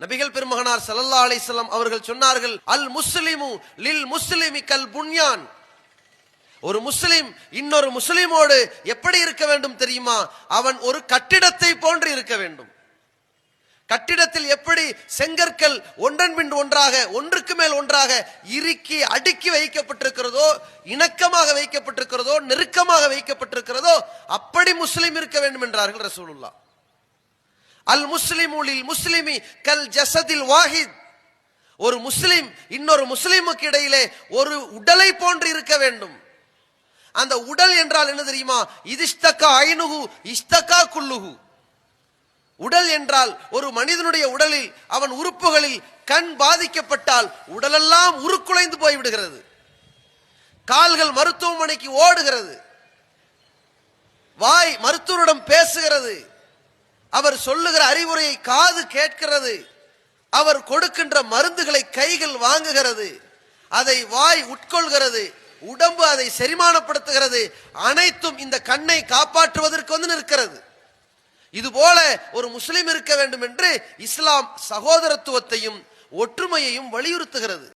நபிகள் பெருமகனார் ஸல்லல்லாஹு அலைஹி வஸல்லம் அவர்கள் சொன்னார்கள், அல் முஸ்லிமு லில் முஸ்லிமி கல் புன்யான். ஒரு முஸ்லிம் இன்னொரு முஸ்லிமோடு எப்படி இருக்க வேண்டும் தெரியுமா? அவன் ஒரு கட்டிடத்தை போன்று இருக்க வேண்டும். கட்டிடத்தில் எப்படி செங்கற்கள் ஒன்றன் பின் ஒன்றாக ஒன்றுக்கு மேல் ஒன்றாக இறுக்கி அடுக்கி வைக்கப்பட்டிருக்கிறதோ, இணக்கமாக வைக்கப்பட்டிருக்கிறதோ, நெருக்கமாக வைக்கப்பட்டிருக்கிறதோ, அப்படி முஸ்லிம் இருக்க வேண்டும் என்றார்கள் ரசூலுல்லாஹ். அல் முஸ்லிமு லில் முஸ்லிமி கல் ஜஸதில் வாஹித். ஒரு முஸ்லிம் இன்னொரு முஸ்லிமுக்கு இடையிலே ஒரு உடலை போன்று இருக்க வேண்டும். அந்த உடல் என்றால் என்ன தெரியுமா? இதிஷ்தகா ஐனுஹு இஷ்தகா குல்லுஹு. உடல் என்றால் ஒரு மனிதனுடைய உடலில் அவன் உறுப்புகளில் கண் பாதிக்கப்பட்டால் உடலெல்லாம் உருக்குலைந்து போய்விடுகிறது. கால்கள் மருத்துவமனைக்கு ஓடுகிறது, வாய் மருத்துவரிடம் பேசுகிறது, அவர் சொல்லுகிற அறிவுரையை காது கேட்கிறது, அவர் கொடுக்கின்ற மருந்துகளை கைகள் வாங்குகிறது, அதை வாய் உட்கொள்கிறது, உடம்பு அதை செரிமானப்படுத்துகிறது. அனைத்தும் இந்த கண்ணை காப்பாற்றுவதற்கு நிற்கிறது. இதுபோல ஒரு முஸ்லிம் இருக்க வேண்டும் என்று இஸ்லாம் சகோதரத்துவத்தையும் ஒற்றுமையையும் வலியுறுத்துகிறது.